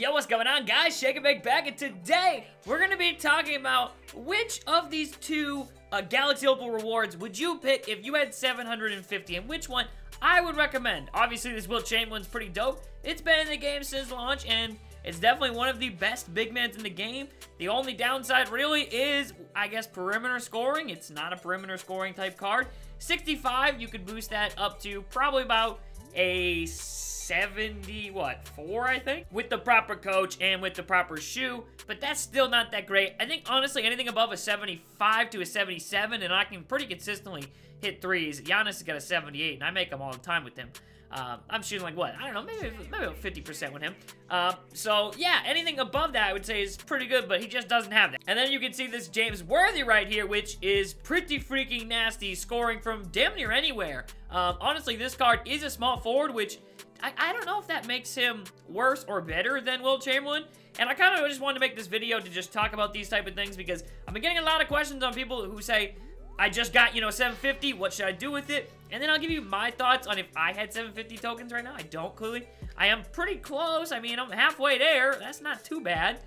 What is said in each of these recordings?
Yo, what's going on, guys? Shake and Bake back, and today we're going to be talking about which of these two Galaxy Opal rewards would you pick if you had 750, and which one I would recommend. Obviously, this Wilt Chamberlain's pretty dope. It's been in the game since launch, and it's definitely one of the best big mans in the game. The only downside really is, I guess, perimeter scoring. It's not a perimeter scoring type card. 65, you could boost that up to probably about a 4, I think, with the proper coach and with the proper shoe, but that's still not that great. I think, honestly, anything above a 75 to a 77, and I can pretty consistently hit threes. Giannis has got a 78, and I make them all the time with him. I'm shooting like, what? I don't know, maybe about 50% with him. So, yeah, anything above that, I would say, is pretty good, but he just doesn't have that. And then you can see this James Worthy right here, which is pretty freaking nasty, scoring from damn near anywhere. Honestly, this card is a small forward, which I don't know if that makes him worse or better than Wilt Chamberlain. And I kind of just wanted to make this video to just talk about these type of things because I've been getting a lot of questions on people who say, I just got, 750, what should I do with it? And then I'll give you my thoughts on if I had 750 tokens right now. I don't, clearly. I am pretty close. I mean, I'm halfway there. That's not too bad.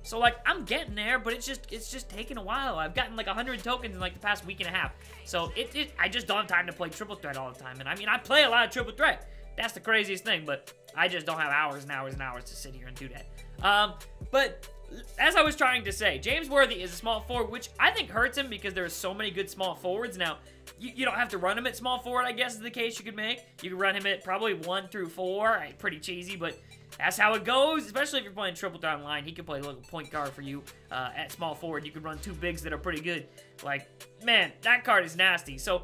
So, like, I'm getting there, but it's just taking a while. I've gotten, like, 100 tokens in, like, the past week and a half. So, I just don't have time to play Triple Threat all the time. And, I mean, I play a lot of Triple Threat. That's the craziest thing, but I just don't have hours and hours and hours to sit here and do that. But as I was trying to say, James Worthy is a small forward, which I think hurts him because there's so many good small forwards. Now, you don't have to run him at small forward, I guess is the case you could make. You could run him at probably 1 through 4. Pretty cheesy, but that's how it goes, especially if you're playing Triple Threat online. He can play a little point guard for you at small forward. You could run 2 bigs that are pretty good. Like, man, that card is nasty. So,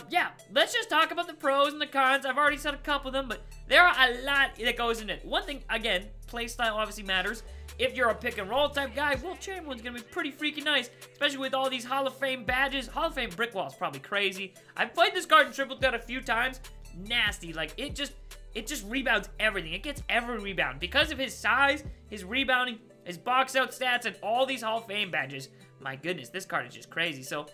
yeah, let's just talk about the pros and the cons. I've already said a couple of them, but there are a lot that goes in it. One thing, again, playstyle obviously matters. If you're a pick and roll type guy, Wilt Chamberlain's going to be pretty freaking nice, especially with all these Hall of Fame badges. Hall of Fame brick wall is probably crazy. I've played this card in Triple Threat a few times. Nasty. Like, it just rebounds everything. It gets every rebound. Because of his size, his rebounding, his box out stats, and all these Hall of Fame badges. My goodness, this card is just crazy. So,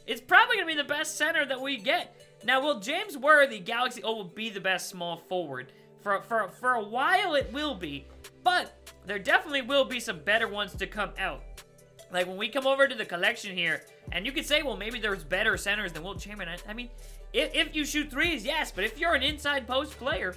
it's probably going to be the best center that we get. Now, will James Worthy, Galaxy will be the best small forward? For a while, it will be. But there definitely will be some better ones to come out. Like, when we come over to the collection here, and you could say, well, maybe there's better centers than Wilt Chamberlain. I mean, if you shoot threes, yes. But if you're an inside post player,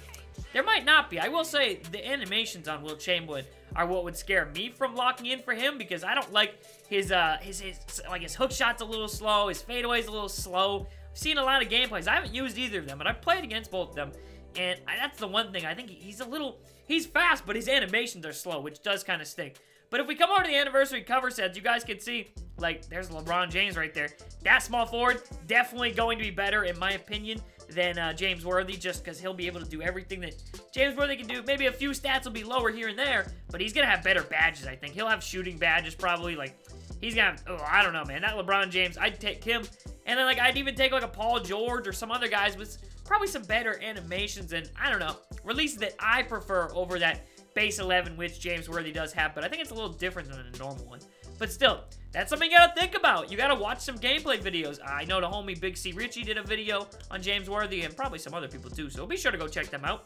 there might not be. I will say the animations on Wilt Chamberlain are what would scare me from locking in for him because I don't like his hook shot's a little slow, his fadeaway's a little slow. I've seen a lot of gameplays. I haven't used either of them, but I've played against both of them. And that's the one thing. I think he's fast, but his animations are slow, which does kind of stink. But if we come over to the anniversary cover sets, you guys can see, like, there's LeBron James right there. That small forward, definitely going to be better, in my opinion, than James Worthy, just because he'll be able to do everything that James Worthy can do. Maybe a few stats will be lower here and there, but he's going to have better badges, I think. He'll have shooting badges, probably. Like, he's going to have, I don't know, man. That LeBron James, I'd take him. And then, like, I'd even take, like, a Paul George or some other guys with probably some better animations and, I don't know, releases that I prefer over that base 11, which James Worthy does have, but I think it's a little different than a normal one. But still, that's something you gotta think about. You gotta watch some gameplay videos. I know the homie Big C Richie did a video on James Worthy, and probably some other people too, so be sure to go check them out.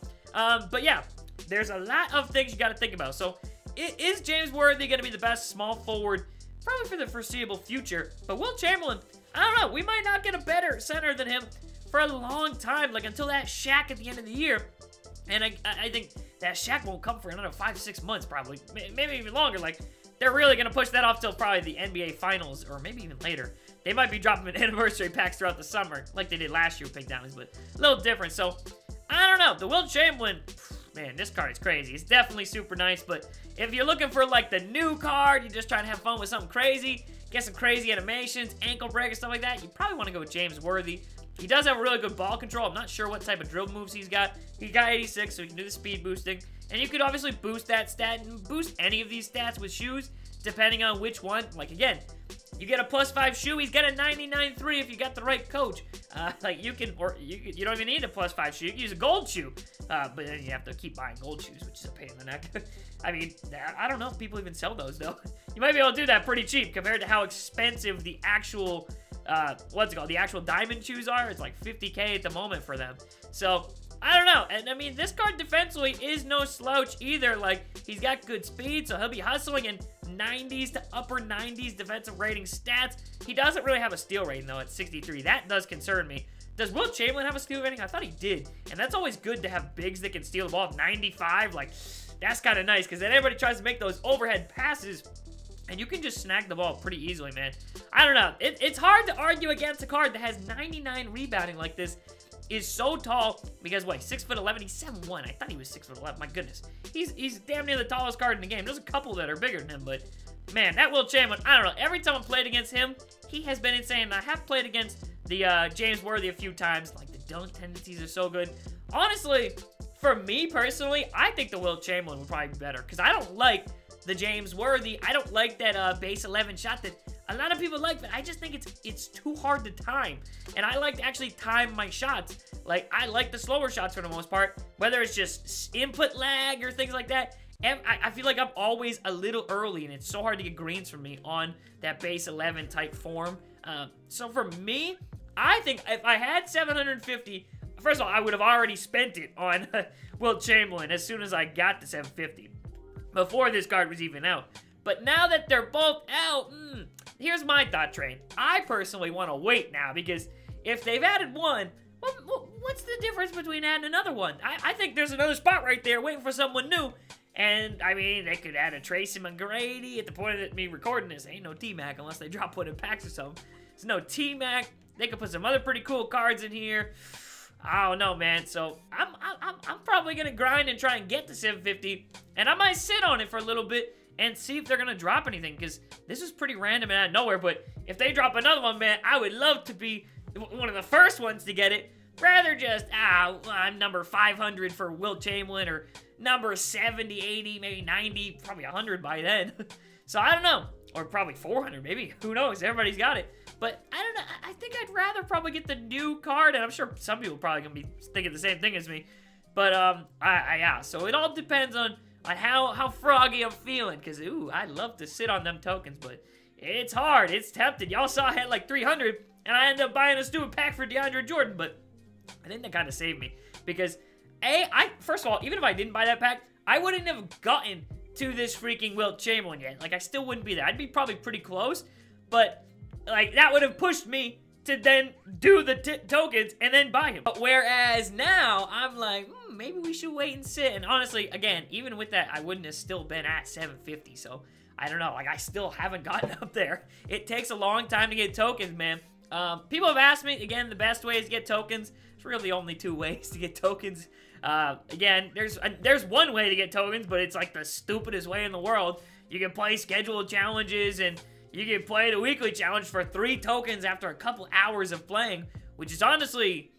But yeah, there's a lot of things you gotta think about. So, is James Worthy gonna be the best small forward? Probably for the foreseeable future. But Wilt Chamberlain, I don't know, we might not get a better center than him for a long time, like until that Shaq at the end of the year. And I think that Shaq won't come for another 5 to 6 months, probably. Maybe even longer. Like, they're really going to push that off till probably the NBA Finals, or maybe even later. They might be dropping anniversary packs throughout the summer, like they did last year with Pink Diamonds, but a little different. So, I don't know. The Wilt Chamberlain, man, this card is crazy. It's definitely super nice, but if you're looking for, like, the new card, you're just trying to have fun with something crazy, get some crazy animations, ankle break, and stuff like that, you probably want to go with James Worthy. He does have a really good ball control. I'm not sure what type of dribble moves he's got. He got 86, so he can do the speed boosting. And you could obviously boost that stat and boost any of these stats with shoes, depending on which one. Like, again, you get a +5 shoe, he's got a 99.3 if you got the right coach. Like, you don't even need a +5 shoe. You can use a gold shoe. But then you have to keep buying gold shoes, which is a pain in the neck. I mean, I don't know if people even sell those, though. You might be able to do that pretty cheap compared to how expensive the actual what's it called? The actual diamond shoes are. It's like 50K at the moment for them. So I don't know. And I mean, this card defensively is no slouch either. Like, he's got good speed, so he'll be hustling in 90s to upper 90s defensive rating stats. He doesn't really have a steal rating, though, at 63. That does concern me. Does Wilt Chamberlain have a steal rating? I thought he did. And that's always good to have bigs that can steal the ball. 95, like, that's kind of nice, because then everybody tries to make those overhead passes, and you can just snag the ball pretty easily, man. I don't know. It's hard to argue against a card that has 99 rebounding like this. Is so tall, because what, 6'11", he's 7'1". I thought he was 6'11". My goodness, he's damn near the tallest card in the game. There's a couple that are bigger than him, but man, that Wilt Chamberlain, I don't know. Every time I've played against him, he has been insane. And I have played against the James Worthy a few times. Like, the dunk tendencies are so good. Honestly, for me personally, I think the Wilt Chamberlain would probably be better, because I don't like the James Worthy. I don't like that base 11 shot that a lot of people like, but I just think it's too hard to time. And I like to actually time my shots. Like, I like the slower shots for the most part, whether it's just input lag or things like that. And I feel like I'm always a little early, and it's so hard to get greens from me on that base 11 type form. So for me, I think if I had 750, first of all, I would have already spent it on Wilt Chamberlain as soon as I got to 750, before this card was even out. But now that they're both out, here's my thought train. I personally want to wait now, because if they've added one, what's the difference between adding another one? I think there's another spot right there waiting for someone new. And, I mean, they could add a Tracy McGrady. At the point of me recording this, ain't no T-Mac unless they drop one in packs or something. There's no T-Mac. They could put some other pretty cool cards in here. I don't know, man. So, I'm probably going to grind and try and get to 750. And I might sit on it for a little bit and see if they're going to drop anything, because this is pretty random and out of nowhere. But if they drop another one, man, I would love to be one of the first ones to get it. Rather just, I'm number 500 for Wilt Chamberlain, or number 70, 80, maybe 90, probably 100 by then. So I don't know. Or probably 400, maybe. Who knows? Everybody's got it. But I don't know. I think I'd rather probably get the new card, and I'm sure some people are probably going to be thinking the same thing as me. But, yeah. So it all depends on how froggy I'm feeling, because, I'd love to sit on them tokens, but it's hard. It's tempting. Y'all saw I had like 300, and I ended up buying a stupid pack for DeAndre Jordan, but I think that kind of saved me, because first of all, even if I didn't buy that pack, I wouldn't have gotten to this freaking Wilt Chamberlain yet. Like, I still wouldn't be there. I'd be probably pretty close, but, like, that would have pushed me to then do the tokens and then buy him. But whereas now, I'm like, maybe we should wait and sit. And honestly, again, even with that, I wouldn't have still been at 750, so I don't know. Like, I still haven't gotten up there. It takes a long time to get tokens, man. People have asked me, again, the best ways to get tokens. It's really only 2 ways to get tokens. Again, there's one way to get tokens, but it's like the stupidest way in the world. You can play scheduled challenges, and you can play the weekly challenge for 3 tokens after a couple hours of playing, which is honestly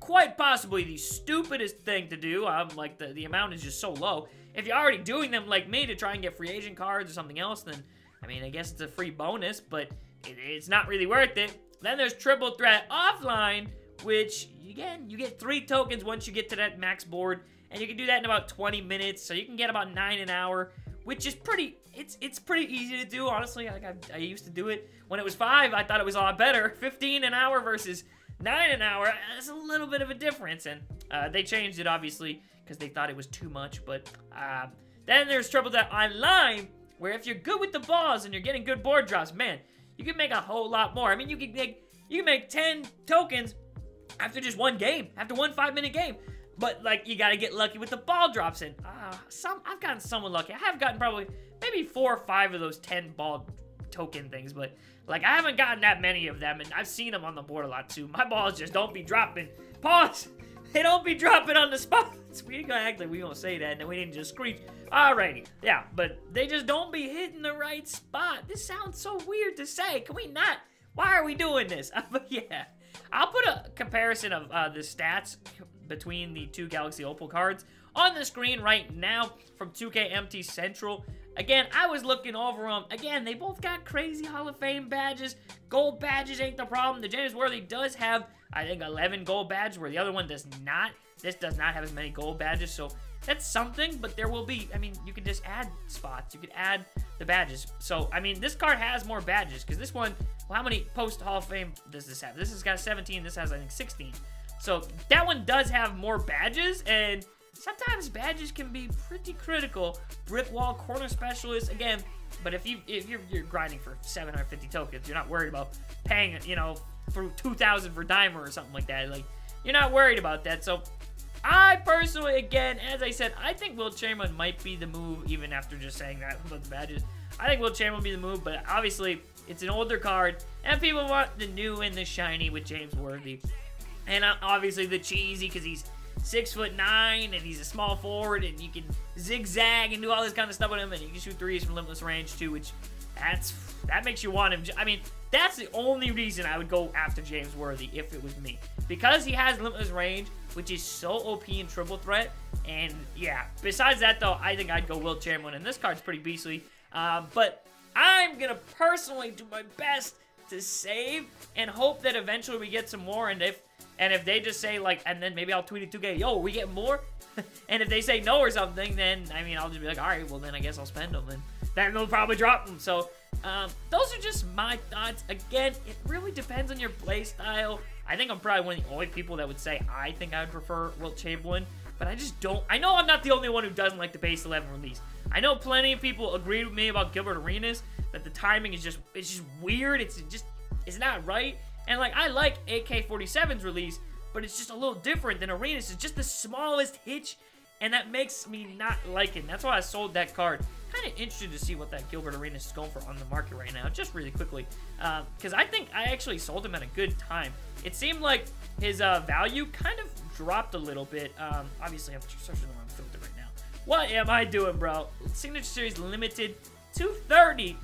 quite possibly the stupidest thing to do. Like, the amount is just so low. If you're already doing them like me to try and get free agent cards or something else, then, I mean, I guess it's a free bonus, but it's not really worth it. Then there's Triple Threat Offline, which, again, you get 3 tokens once you get to that max board, and you can do that in about 20 minutes, so you can get about 9 an hour, which is pretty, it's pretty easy to do, honestly. Like, I used to do it when it was 5. I thought it was a lot better. 15 an hour versus 9 an hour, that's a little bit of a difference, and they changed it, obviously, because they thought it was too much. But then there's Triple Threat Online, where if you're good with the balls and you're getting good board drops, man, you can make a whole lot more. I mean, you can make 10 tokens after just 1 game, after 1 5-minute game. But, like, you gotta get lucky with the ball drops in. I've gotten somewhat lucky. I have gotten probably maybe 4 or 5 of those 10 ball token things, but, like, I haven't gotten that many of them, and I've seen them on the board a lot, too. My balls just don't be dropping. Pause! They don't be dropping on the spots. We ain't gonna act like we gonna say that, and then we didn't just screech. Alrighty. Yeah, but they just don't be hitting the right spot. This sounds so weird to say. Can we not? Why are we doing this? But yeah. I'll put a comparison of the stats between the 2 Galaxy Opal cards on the screen right now from 2K MT Central. Again, I was looking over them. Again, they both got crazy Hall of Fame badges. Gold badges ain't the problem. The James Worthy does have, I think, 11 gold badges, where the other one does not. This does not have as many gold badges, so that's something, but there will be, I mean, you can just add spots. You could add the badges. So, I mean, this card has more badges, because this one, well, how many post-Hall of Fame does this have? This has got 17. This has, I think, 16. So that one does have more badges, and sometimes badges can be pretty critical. Brick wall, corner specialist, again. But if you're grinding for 750 tokens, you're not worried about paying, you know, for 2,000 for Dimer or something like that. Like, you're not worried about that. So I personally, again, as I said, I think Wilt Chamberlain might be the move, even after just saying that about the badges. I think Wilt Chamberlain will be the move, but obviously it's an older card, and people want the new and the shiny with James Worthy. And obviously the cheesy, because he's 6'9", and he's a small forward, and you can zigzag and do all this kind of stuff with him, and you can shoot threes from limitless range too, which that makes you want him. I mean, that's the only reason I would go after James Worthy if it was me, because he has limitless range, which is so OP in triple threat. And yeah, besides that though, I think I'd go Wilt Chamberlain, and this card's pretty beastly. But I'm gonna personally do my best to save and hope that eventually we get some more. And if they just say, like, and then maybe I'll tweet it 2K, yo, we get more? And if they say no or something, then, I mean, I'll just be like, all right, well, then I guess I'll spend them, and then they'll probably drop them. So, those are just my thoughts. Again, it really depends on your play style. I think I'm probably one of the only people that would say I think I would prefer Wilt Chamberlain, but I just don't. I know I'm not the only one who doesn't like the base 11 release. I know plenty of people agreed with me about Gilbert Arenas, that the timing is just weird. It's not right. And, like, I like AK-47's release, but it's just a little different than Arenas. It's just the smallest hitch, and that makes me not like it. And that's why I sold that card. Kind of interested to see what that Gilbert Arenas is going for on the market right now, just really quickly. Because I think I actually sold him at a good time. It seemed like his value kind of dropped a little bit. Obviously, I'm searching the wrong filter right now. What am I doing, bro? Signature Series limited 230.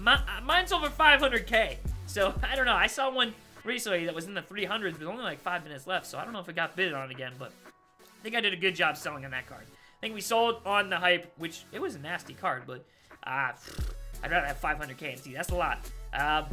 Mine's over 500K. So, I don't know. I saw one recently that was in the 300s, but only like 5 minutes left, so I don't know if it got bid on again, but I think I did a good job selling on that card. I think we sold on the hype, which it was a nasty card, but I'd rather have 500K and see. That's a lot.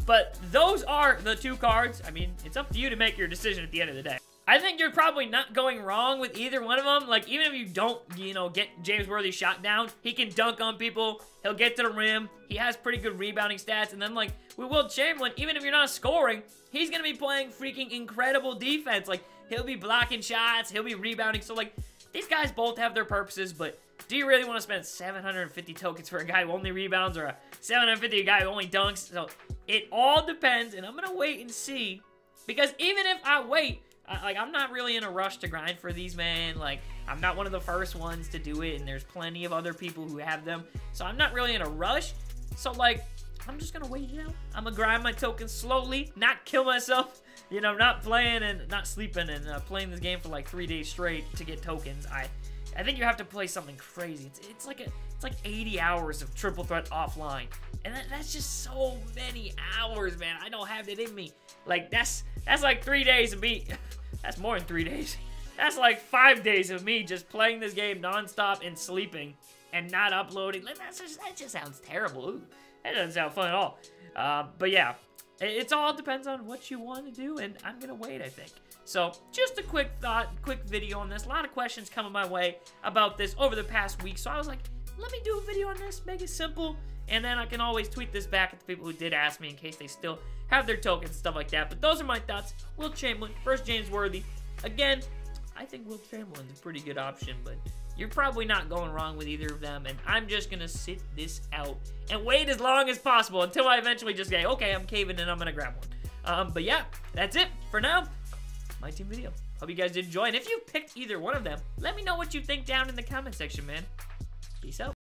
But those are the two cards. I mean, it's up to you to make your decision at the end of the day. I think you're probably not going wrong with either one of them. Like, even if you don't, you know, get James Worthy shot down, he can dunk on people. He'll get to the rim. He has pretty good rebounding stats. And then, like, with Wilt Chamberlain, even if you're not scoring, he's going to be playing freaking incredible defense. Like, he'll be blocking shots. He'll be rebounding. So, like, these guys both have their purposes, but do you really want to spend 750 tokens for a guy who only rebounds, or a 750 guy who only dunks? So, it all depends, and I'm going to wait and see. Because even if I wait, like, I'm not really in a rush to grind for these, man. Like, I'm not one of the first ones to do it, and there's plenty of other people who have them. So I'm not really in a rush. So, like, I'm just going to wait it out. I'm going to grind my tokens slowly, not kill myself. You know, not playing and not sleeping and playing this game for, like, 3 days straight to get tokens. I think you have to play something crazy. It's like 80 hours of triple threat offline. And that's just so many hours, man. I don't have it in me. Like, that's like 3 days of me. That's more than 3 days. That's like 5 days of me just playing this game nonstop and sleeping and not uploading. Like, that just sounds terrible. Ooh, that doesn't sound fun at all. But yeah, it all depends on what you want to do, and I'm gonna wait, I think. So, just a quick video on this. A lot of questions coming my way about this over the past week, so I was like, let me do a video on this, make it simple, and then I can always tweet this back at the people who did ask me in case they still have their tokens and stuff like that. But those are my thoughts. Wilt Chamberlain, first James Worthy. Again, I think Wilt Chamberlain's a pretty good option, but you're probably not going wrong with either of them, and I'm just going to sit this out and wait as long as possible until I eventually just say, okay, I'm caving and I'm going to grab one. But yeah, that's it for now. My team video. Hope you guys did enjoy, and if you picked either one of them, let me know what you think down in the comment section, man. Peace out.